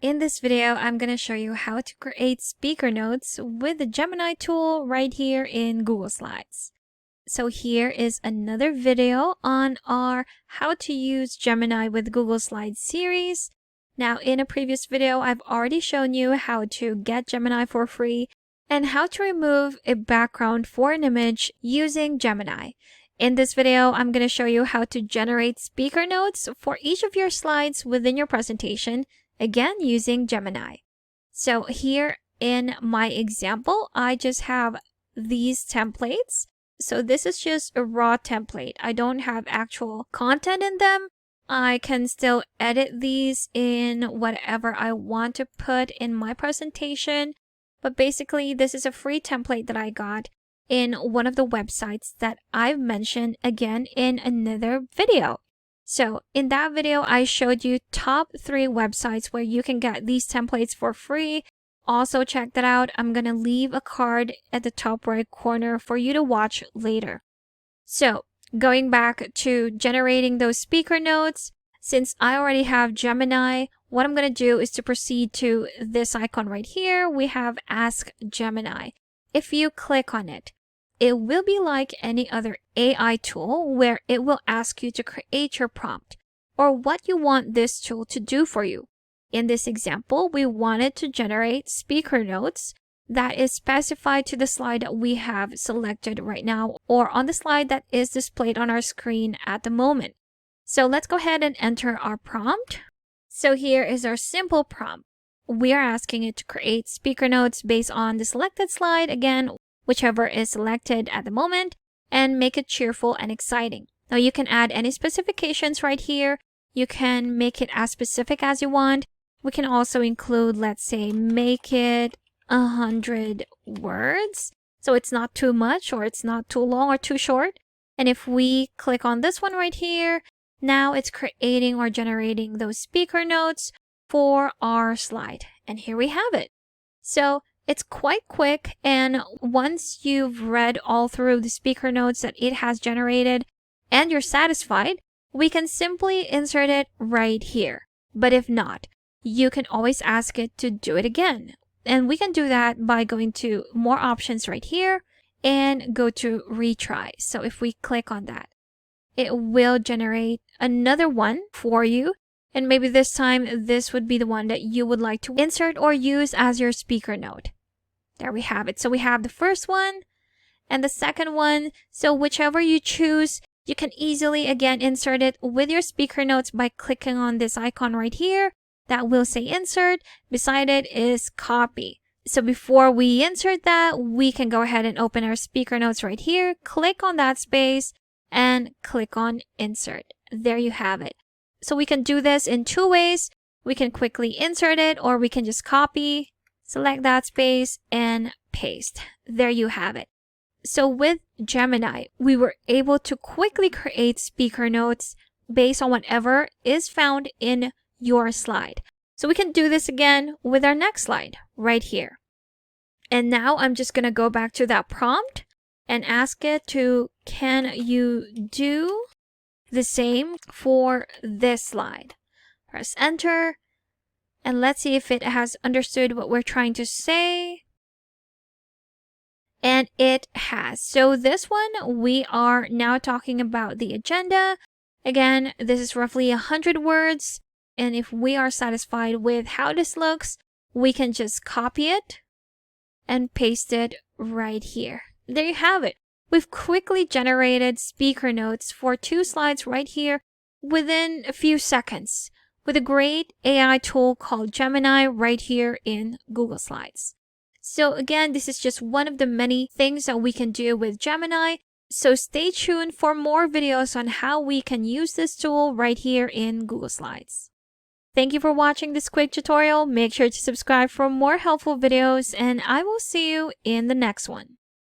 In this video, I'm going to show you how to create speaker notes with the Gemini tool right here in Google Slides. So here is another video on our How to Use Gemini with Google Slides series. Now, in a previous video, I've already shown you how to get Gemini for free and how to remove a background for an image using Gemini. In this video, I'm going to show you how to generate speaker notes for each of your slides within your presentation, again using Gemini. So here in my example, I just have these templates. So this is just a raw template. I don't have actual content in them. I can still edit these in whatever I want to put in my presentation. But basically, this is a free template that I got in one of the websites that I've mentioned again in another video. So in that video, I showed you top 3 websites where you can get these templates for free. Also check that out. I'm going to leave a card at the top right corner for you to watch later. So going back to generating those speaker notes, since I already have Gemini, what I'm going to do is to proceed to this icon right here. We have Ask Gemini. If you click on it, it will be like any other AI tool where it will ask you to create your prompt or what you want this tool to do for you. In this example, we wanted to generate speaker notes that is specified to the slide that we have selected right now or on the slide that is displayed on our screen at the moment. So let's go ahead and enter our prompt. So here is our simple prompt. We are asking it to create speaker notes based on the selected slide, again, whichever is selected at the moment, and make it cheerful and exciting. Now you can add any specifications right here. You can make it as specific as you want. We can also include, let's say, make it 100 words. So it's not too much or it's not too long or too short. And if we click on this one right here, now it's creating or generating those speaker notes for our slide. And here we have it. So it's quite quick, and once you've read all through the speaker notes that it has generated and you're satisfied, we can simply insert it right here. But if not, you can always ask it to do it again. And we can do that by going to more options right here and go to retry. So if we click on that, it will generate another one for you. And maybe this time, this would be the one that you would like to insert or use as your speaker note. There we have it. So we have the first one and the second one. So whichever you choose, you can easily, again, insert it with your speaker notes by clicking on this icon right here that will say insert. Beside it is copy. So before we insert that, we can go ahead and open our speaker notes right here, click on that space and click on insert. There you have it. So we can do this in 2 ways. We can quickly insert it, or we can just copy, select that space and paste. There you have it. So with Gemini, we were able to quickly create speaker notes based on whatever is found in your slide. So we can do this again with our next slide right here. And now I'm just going to go back to that prompt and ask it to, can you do the same for this slide? Press enter. And let's see if it has understood what we're trying to say. And it has. So this one, we are now talking about the agenda. Again, this is roughly 100 words. And if we are satisfied with how this looks, we can just copy it and paste it right here. There you have it. We've quickly generated speaker notes for 2 slides right here within a few seconds, with a great AI tool called Gemini right here in Google Slides. So again, this is just one of the many things that we can do with Gemini. So stay tuned for more videos on how we can use this tool right here in Google Slides. Thank you for watching this quick tutorial. Make sure to subscribe for more helpful videos, and I will see you in the next one.